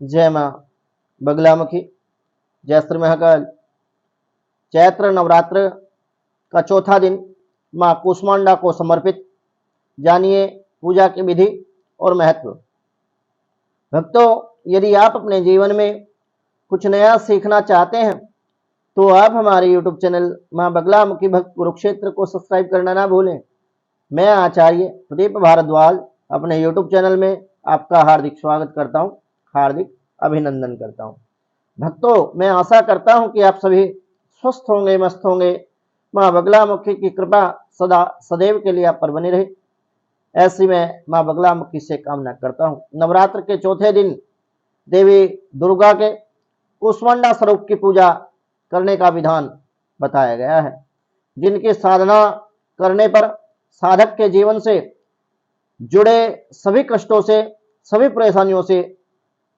जय माँ बगलामुखी। जय श्री महाकाल। चैत्र नवरात्र का चौथा दिन माँ कूष्मांडा को समर्पित। जानिए पूजा की विधि और महत्व। भक्तों, यदि आप अपने जीवन में कुछ नया सीखना चाहते हैं तो आप हमारे YouTube चैनल माँ बगलामुखी भक्त कुरुक्षेत्र को सब्सक्राइब करना ना भूलें। मैं आचार्य प्रदीप भारद्वाज अपने YouTube चैनल में आपका हार्दिक स्वागत करता हूँ, हार्दिक अभिनंदन करता हूँ। भक्तों, मैं आशा करता हूँ कि आप सभी स्वस्थ होंगे, मस्त होंगे। माँ बगलामुखी की कृपा सदा सदैव के लिए आप पर बनी रहे, ऐसी मैं माँ बगलामुखी से कामना करता हूँ। नवरात्र के चौथे दिन देवी दुर्गा के कूष्मांडा स्वरूप की पूजा करने का विधान बताया गया है, जिनकी साधना करने पर साधक के जीवन से जुड़े सभी कष्टों से, सभी परेशानियों से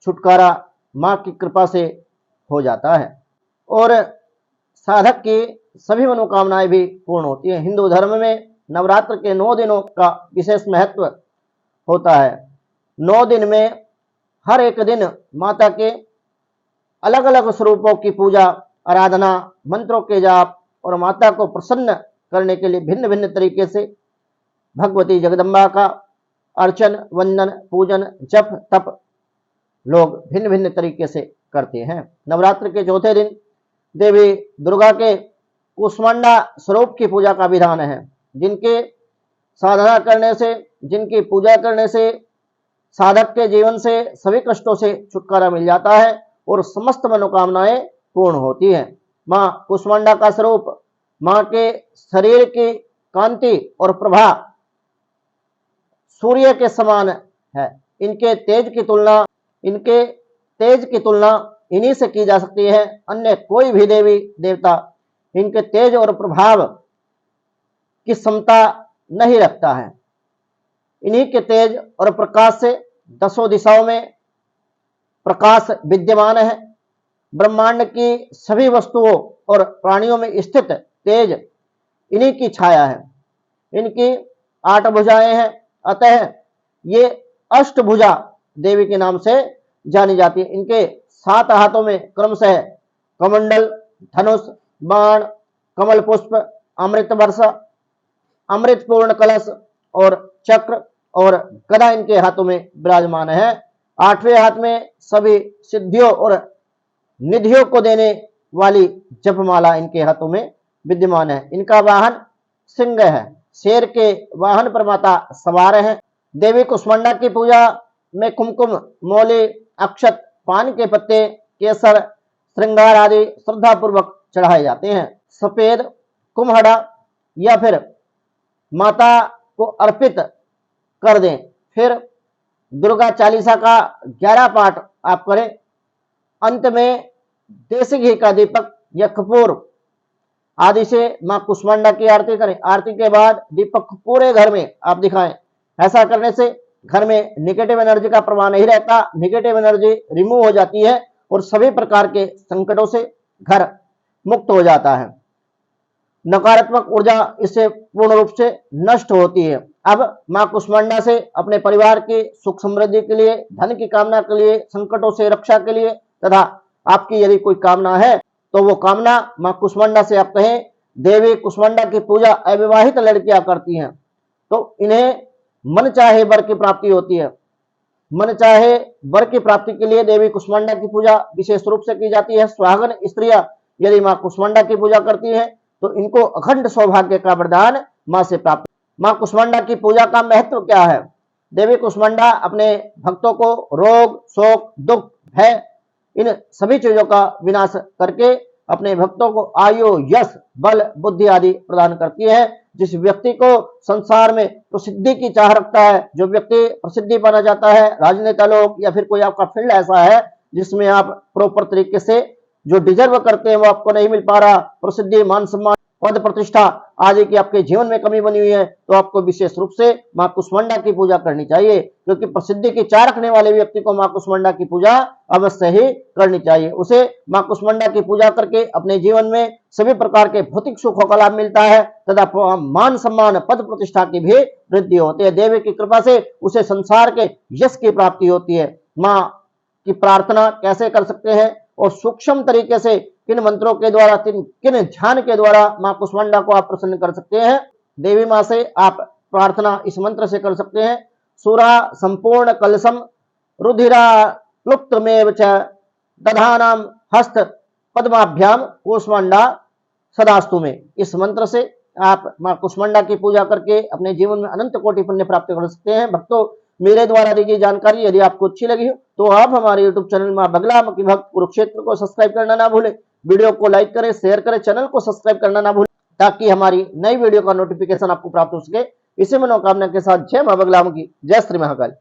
छुटकारा माँ की कृपा से हो जाता है और साधक की सभी मनोकामनाएं भी पूर्ण होती हैं। हिंदू धर्म में नवरात्र के 9 दिनों का विशेष महत्व होता है। 9 दिन में हर एक दिन माता के अलग अलग स्वरूपों की पूजा, आराधना, मंत्रों के जाप और माता को प्रसन्न करने के लिए भिन्न भिन्न तरीके से भगवती जगदम्बा का अर्चन, वंदन, पूजन, जप, तप लोग भिन्न भिन्न तरीके से करते हैं। नवरात्र के चौथे दिन देवी दुर्गा के कूष्मांडा स्वरूप की पूजा का विधान है, जिनके साधना करने से, जिनकी पूजा करने से साधक के जीवन से सभी कष्टों से छुटकारा मिल जाता है और समस्त मनोकामनाएं पूर्ण होती हैं। माँ कूष्मांडा का स्वरूप माँ के शरीर की कांति और प्रभा सूर्य के समान है। इनके तेज की तुलना इन्हीं से की जा सकती है। अन्य कोई भी देवी देवता इनके तेज और प्रभाव की क्षमता नहीं रखता है। इन्हीं के तेज और प्रकाश से दसों दिशाओं में प्रकाश विद्यमान है। ब्रह्मांड की सभी वस्तुओं और प्राणियों में स्थित तेज इन्हीं की छाया है। इनकी 8 भुजाएं हैं, अतः ये अष्टभुजा देवी के नाम से जानी जाती है। इनके 7 हाथों में क्रमशः कमंडल, धनुष, बाण, कमल पुष्प, अमृत वर्षा, अमृत पूर्ण कलश और चक्र और गदा इनके हाथों में विराजमान है। 8वें हाथ में सभी सिद्धियों और निधियों को देने वाली जपमाला इनके हाथों में विद्यमान है। इनका वाहन सिंह है। शेर के वाहन पर माता सवार है। देवी कुष्मांडा की पूजा में कुमकुम, मौली, अक्षत, पान के पत्ते, केसर, श्रृंगार आदि श्रद्धा पूर्वक चढ़ाए जाते हैं। सफेद कुम्हड़ा या फिर माता को अर्पित कर दें। फिर दुर्गा चालीसा का 11 पाठ आप करें। अंत में देसी घी का दीपक या कपूर आदि से मां कूष्मांडा की आरती करें। आरती के बाद दीपक पूरे घर में आप दिखाएं। ऐसा करने से घर में निगेटिव एनर्जी का प्रवाह नहीं रहता, निगेटिव एनर्जी रिमूव हो जाती है और सभी प्रकार के संकटों से घर मुक्त हो जाता है। नकारात्मक ऊर्जा इससे पूर्ण रूप से नष्ट होती है। अब मां कूष्मांडा से अपने परिवार की सुख समृद्धि के लिए, धन की कामना के लिए, संकटों से रक्षा के लिए तथा आपकी यदि कोई कामना है तो वो कामना मां कूष्मांडा से आप कहें। देवी कूष्मांडा की पूजा अविवाहित लड़कियां करती हैं तो इन्हें मन चाहे वर की प्राप्ति होती है। मन चाहे वर की प्राप्ति के लिए देवी कूष्मांडा की पूजा विशेष रूप से की जाती है। सुहागन स्त्रियां यदि मां कूष्मांडा की पूजा करती हैं तो इनको अखंड सौभाग्य का वरदान मां से प्राप्त। मां कूष्मांडा की पूजा का महत्व क्या है? देवी कूष्मांडा अपने भक्तों को रोग, शोक, दुख, भय इन सभी चीजों का विनाश करके अपने भक्तों को आयु, यश, बल, बुद्धि आदि प्रदान करती है। जिस व्यक्ति को संसार में प्रसिद्धि की चाह रखता है, जो व्यक्ति प्रसिद्धि पाना चाहता है, राजनेता लोग या फिर कोई आपका फील्ड ऐसा है जिसमें आप प्रॉपर तरीके से जो डिजर्व करते हैं वो आपको नहीं मिल पा रहा, प्रसिद्धि, मान सम्मान, पद प्रतिष्ठा आदि की आपके जीवन में कमी बनी हुई है, तो आपको विशेष रूप से मां कूष्मांडा की पूजा करनी चाहिए। क्योंकि प्रसिद्धि की चाह रखने वाले व्यक्ति को मां कूष्मांडा की पूजा अवश्य ही करनी चाहिए। उसे मां कूष्मांडा की पूजा करके अपने जीवन में सभी प्रकार के भौतिक सुखों का लाभ मिलता है तथा मान सम्मान, पद प्रतिष्ठा की भी वृद्धि होती है। देवी की कृपा से उसे संसार के यश की प्राप्ति होती है। मां की प्रार्थना कैसे कर सकते हैं और सूक्ष्म तरीके से किन मंत्रों के द्वारा, किन ध्यान के द्वारा मां कुष्मांडा को आप प्रसन्न कर सकते हैं। देवी मां से आप प्रार्थना इस मंत्र से कर सकते हैं। सुरा संपूर्ण कलशम रुधिरा क्लुप्तमेव च दधानाम हस्त पद्माभ्याम कुष्मांडा सदास्तु में। इस मंत्र से आप मां कुष्मांडा की पूजा करके अपने जीवन में अनंत कोटि पुण्य प्राप्त कर सकते हैं। भक्तों, मेरे द्वारा दी गई जानकारी यदि आपको अच्छी लगी हो तो आप हमारे यूट्यूब चैनल मां बगलामुखी की भक्त कुरुक्षेत्र को सब्सक्राइब करना ना भूलें। वीडियो को लाइक करें, शेयर करें, चैनल को सब्सक्राइब करना ना भूलें ताकि हमारी नई वीडियो का नोटिफिकेशन आपको प्राप्त हो सके। इसी मनोकामना के साथ जय मां बगलामुखी की, जय श्री महाकाल।